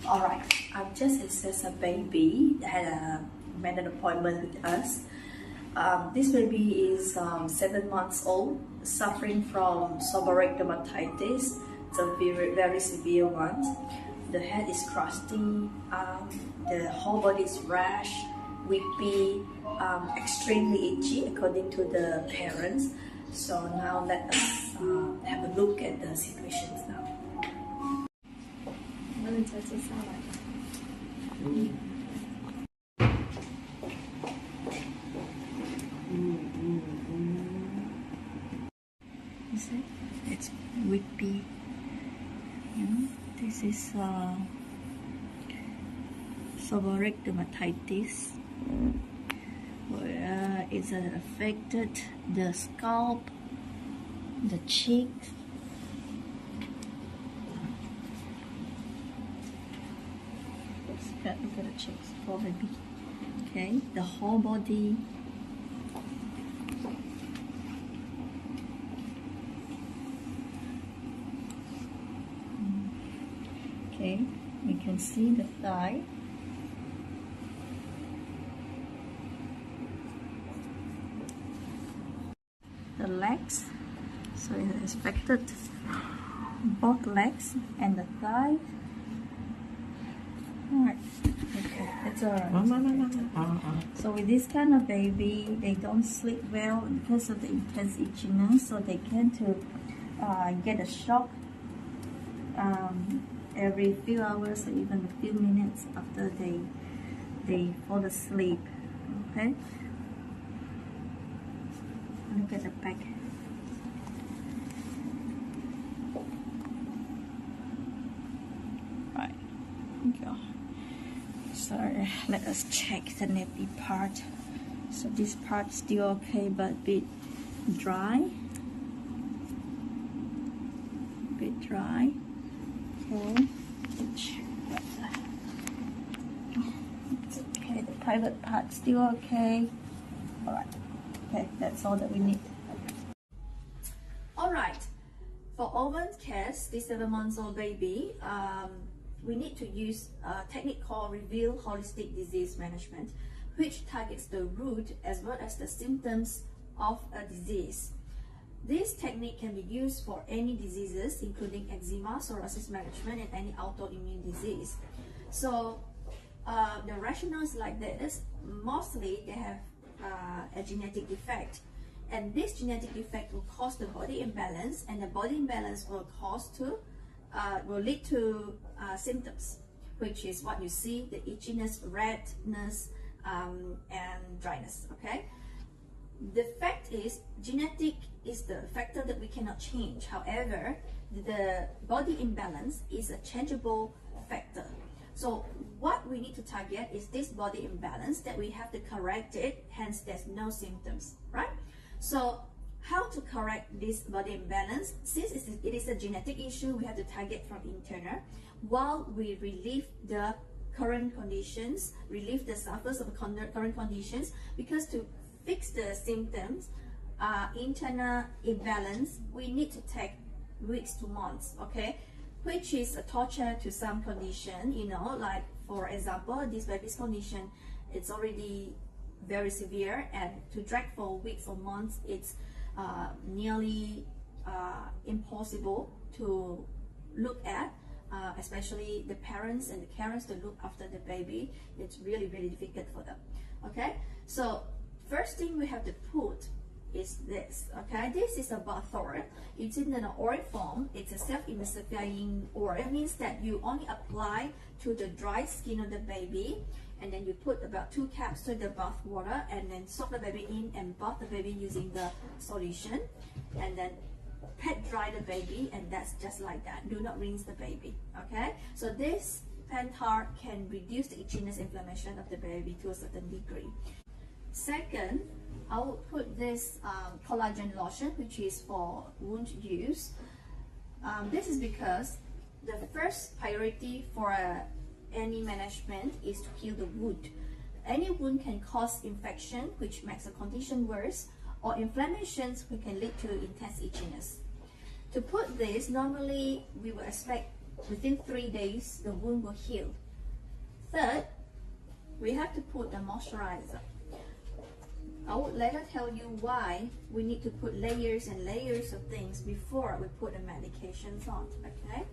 Alright, I've just assessed a baby that had made an appointment with us. This baby is 7 months old, suffering from seborrheic dermatitis. It's a very severe one. The head is crusty, the whole body is rash, weepy, extremely itchy according to the parents. So now let us have a look at the situations now. You see, it's weepy. This is seborrheic dermatitis, where it's affected the scalp, the cheeks. Look at the cheeks, poor baby. Okay, the whole body. Okay, we can see the thigh. The legs, so it has affected both legs and the thigh. Alright, okay, that's alright. So with this kind of baby, they don't sleep well because of the intense itchiness, so they tend to get a shock every few hours or even a few minutes after they fall asleep. Okay, look at the back. Right, go. So let us check the nappy part. So this part still okay, but a bit dry. Okay, it's okay. The private part still okay. Alright, okay, that's all that we need. Alright, for Owen's case, this 7 months old baby, we need to use a technique called Reveal Holistic Disease Management, which targets the root as well as the symptoms of a disease. This technique can be used for any diseases, including eczema, psoriasis management, and any autoimmune disease. So the rationale is like this. Mostly they have a genetic defect, and this genetic defect will cause the body imbalance, and the body imbalance will lead to symptoms, which is what you see: the itchiness, redness, and dryness. Okay. The fact is, genetic is the factor that we cannot change. However, the body imbalance is a changeable factor. So what we need to target is this body imbalance, that we have to correct it, hence there's no symptoms, right? So how to correct this body imbalance? Since it is a genetic issue, we have to target from internal while we relieve the current conditions, relieve the suffers of current conditions, because to fix the symptoms, internal imbalance, we need to take weeks to months, okay? Which is a torture to some condition, like for example, this baby's condition, it's already very severe, and to drag for weeks or months, it's nearly impossible to look at, especially the parents and the carers to look after the baby. It's really difficult for them, okay? So first thing we have to put is this, okay? This is a bath oil. It's in an oil form. It's a self-emulsifying oil. It means that you only apply to the dry skin of the baby, and then you put about 2 caps to the bath water, and then soak the baby in and bath the baby using the solution, and then pat dry the baby, and that's just like that. Do not rinse the baby, okay? So this Pentar can reduce the itchiness, inflammation of the baby to a certain degree. Second, I will put this collagen lotion, which is for wound use. This is because the first priority for any management is to heal the wound. Any wound can cause infection, which makes the condition worse, or inflammations, which can lead to intense itchiness. To put this, normally we would expect within 3 days, the wound will heal. Third, we have to put the moisturizer. I would later tell you why we need to put layers and layers of things before we put the medications on, okay?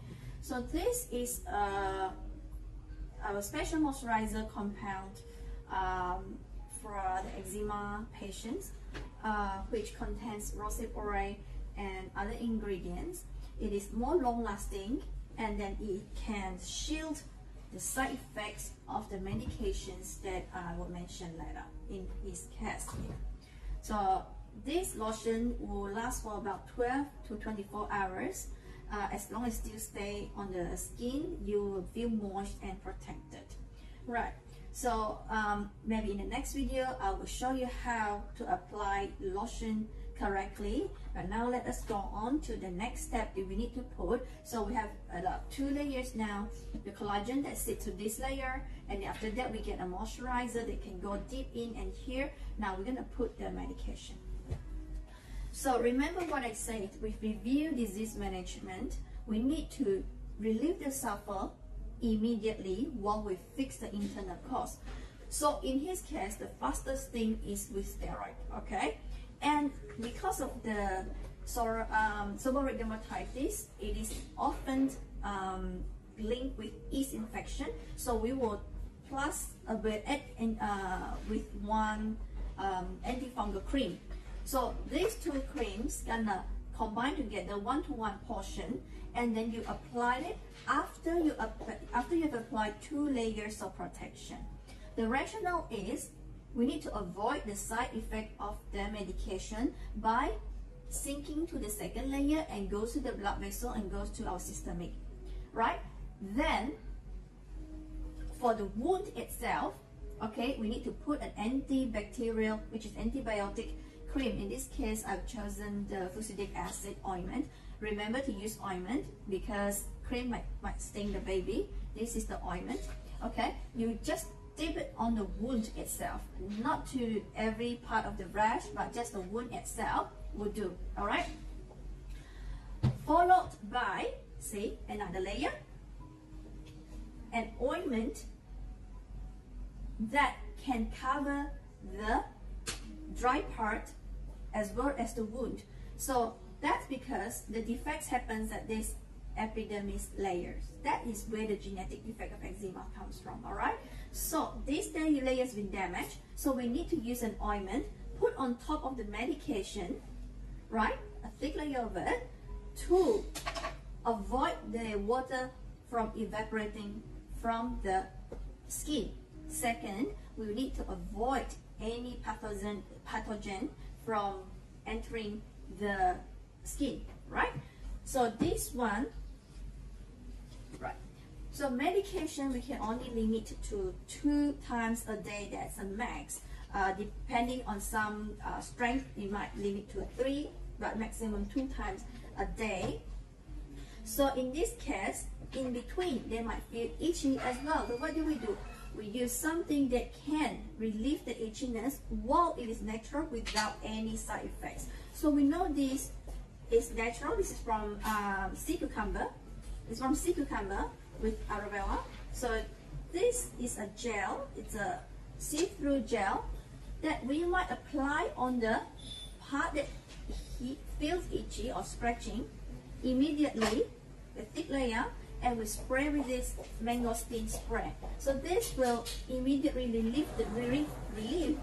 So this is a special moisturizer compound for the eczema patients, which contains rosehip oil and other ingredients. It is more long lasting, and then it can shield the side effects of the medications that I will mention later in his case here. So this lotion will last for about 12 to 24 hours. As long as it still stay on the skin, you will feel moist and protected. Right, so maybe in the next video I will show you how to apply lotion correctly. But now let us go on to the next step that we need to put. So we have about 2 layers now, the collagen that sits to this layer, and after that we get a moisturizer that can go deep in, and here now we're going to put the medication. So remember what I said, with review disease management, we need to relieve the suffer immediately while we fix the internal cause. So in his case, the fastest thing is with steroid, okay? And because of the seborrheic dermatitis, it is often linked with yeast infection. So we will plus a bit with one antifungal cream. So these 2 creams gonna combine together 1-to-1 portion, and then you apply it after you have applied 2 layers of protection. The rationale is we need to avoid the side effect of the medication by sinking to the second layer and goes to the blood vessel and goes to our systemic, right? Then for the wound itself, okay, we need to put an antibacterial, which is antibiotic cream. In this case, I've chosen the fusidic acid ointment. Remember to use ointment because cream might sting the baby. This is the ointment, okay? You just dip it on the wound itself, not to every part of the rash, but just the wound itself will do, all right? Followed by, see, another layer, an ointment that can cover the dry part as well as the wound. So that's because the defects happens at this epidermis layers. That is where the genetic defect of eczema comes from, all right? So these layers been damaged, so we need to use an ointment, put on top of the medication, right? A thick layer of it, to avoid the water from evaporating from the skin. Second, we need to avoid any pathogen from entering the skin, right? So this one, right? So medication we can only limit to 2 times a day. That's a max. Depending on some strength, you might limit to 3, but maximum 2 times a day. So in this case, in between, they might feel itchy as well. So what do? We use something that can relieve the itchiness while it is natural without any side effects. So we know this is natural. This is from sea cucumber. It's from sea cucumber with arabella. So this is a gel. It's a see-through gel that we might apply on the part that he feels itchy or scratching. Immediately, a thick layer, and we spray with this mangosteen spray. So this will immediately relieve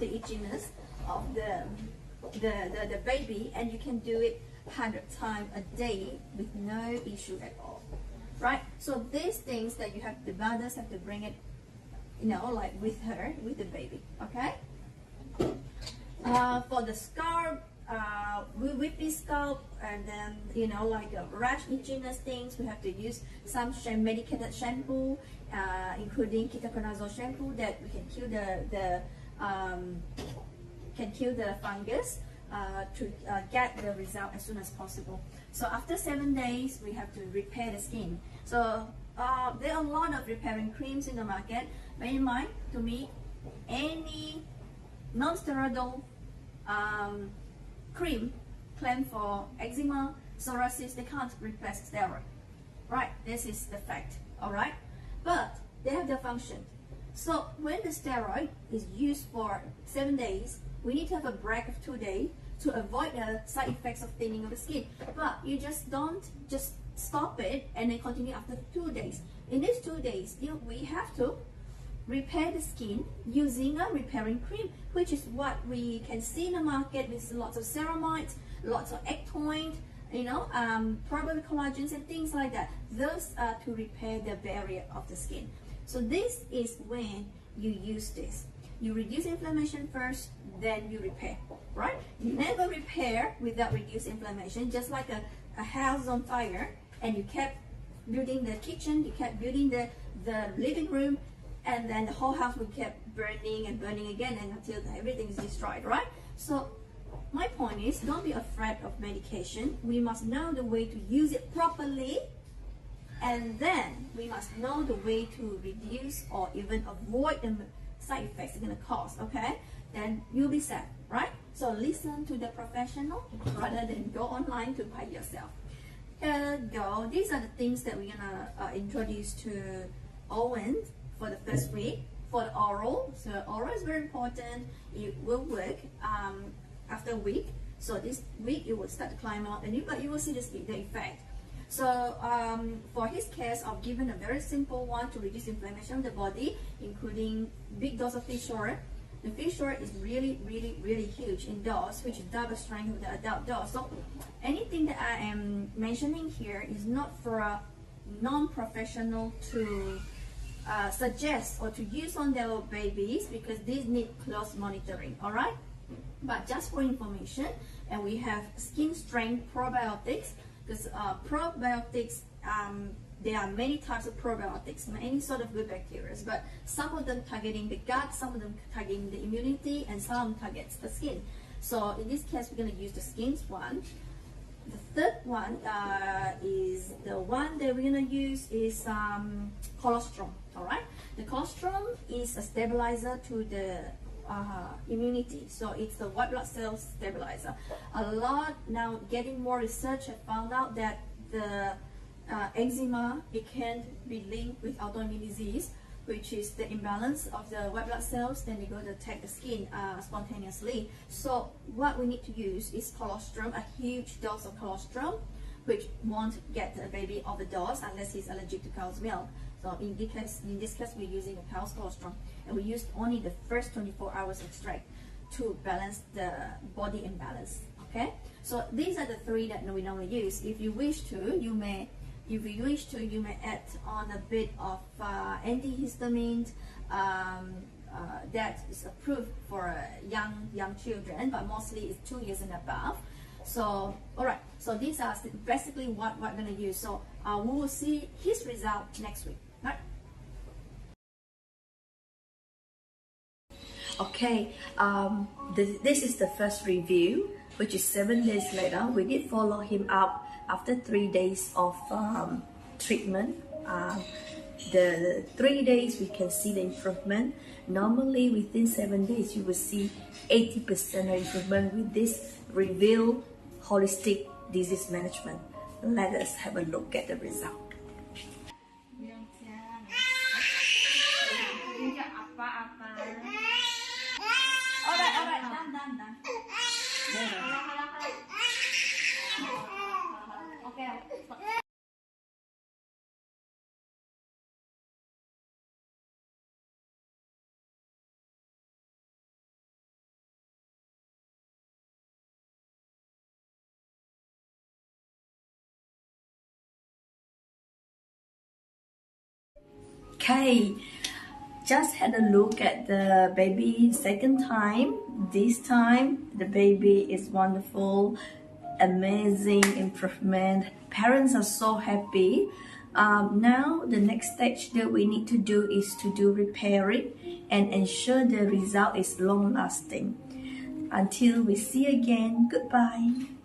the itchiness of the baby, and you can do it 100 times a day with no issue at all, right? So these things that you have, the mothers have to bring it, you know, like with her, with the baby, okay? For the scalp, whippy scalp, and then, you know, like rash itchiness things, we have to use some medicated shampoo, including ketoconazole shampoo that we can kill the fungus to get the result as soon as possible. So after 7 days, we have to repair the skin. So there are a lot of repairing creams in the market. Bear in mind, to me, any non-steroidal cream claimed for eczema, psoriasis, they can't replace steroid. right? This is the fact, all right? But they have their function. So when the steroid is used for 7 days, we need to have a break of 2 days to avoid the side effects of thinning of the skin. But you just don't just stop it and then continue after 2 days. In these 2 days, we have to repair the skin using a repairing cream, which is what we can see in the market with lots of ceramides, lots of egg point, probiotic collagens and things like that. Those are to repair the barrier of the skin. So this is when you use this. You reduce inflammation first, then you repair, right? You never repair without reduced inflammation, just like a house on fire, and you kept building the kitchen, you kept building the living room, and then the whole house will keep burning and burning again and until everything is destroyed, right? So my point is, don't be afraid of medication. We must know the way to use it properly, and then we must know the way to reduce or even avoid the side effects it's going to cause, okay? Then you'll be set, right? So listen to the professional rather than go online to buy yourself. Go. These are the things that we're going to introduce to Owen for the first week. For the oral, so oral is very important. It will work after a week. So this week it will start to climb out, and you will see the effect. So for his case, I've given a very simple one to reduce inflammation of the body, including big dose of fish oil. The fish oil is really, really, really huge in dose, which is double strength of the adult dose. So anything that I am mentioning here is not for a non-professional to suggest or to use on their babies, because these need close monitoring, all right? But just for information, and we have skin strength probiotics, because probiotics, there are many types of probiotics, many sort of good bacteria, but some of them targeting the gut, some of them targeting the immunity, and some targets the skin. So in this case, we're going to use the skin's one. The third one is the one that we're going to use is colostrum, all right? The colostrum is a stabilizer to the immunity, so it's the white blood cell stabilizer. A lot now, getting more research have found out that the eczema, it can be linked with autoimmune disease, which is the imbalance of the white blood cells. Then they go to attack the skin spontaneously. So what we need to use is colostrum, a huge dose of colostrum, which won't get the baby overdose unless he's allergic to cow's milk. So in this case, we're using a cow's colostrum, and we used only the first 24 hours extract to balance the body imbalance. Okay, so these are the 3 that we normally use. If you wish to, you may add on a bit of antihistamine that is approved for young children, but mostly it's 2 years and above. So all right, so these are basically what we're going to use. So we will see his result next week. Right? Okay, this is the first review, which is 7 days later. We did follow him up after 3 days of treatment. The 3 days we can see the improvement. Normally within 7 days you will see 80% of improvement with this Reveal Holistic Disease Management. Let us have a look at the result. Alright, done. Okay. Okay, just had a look at the baby second time. This time the baby is wonderful, amazing improvement. Parents are so happy. Now the next stage that we need to do is to do repairing and ensure the result is long lasting. Until we see again, goodbye.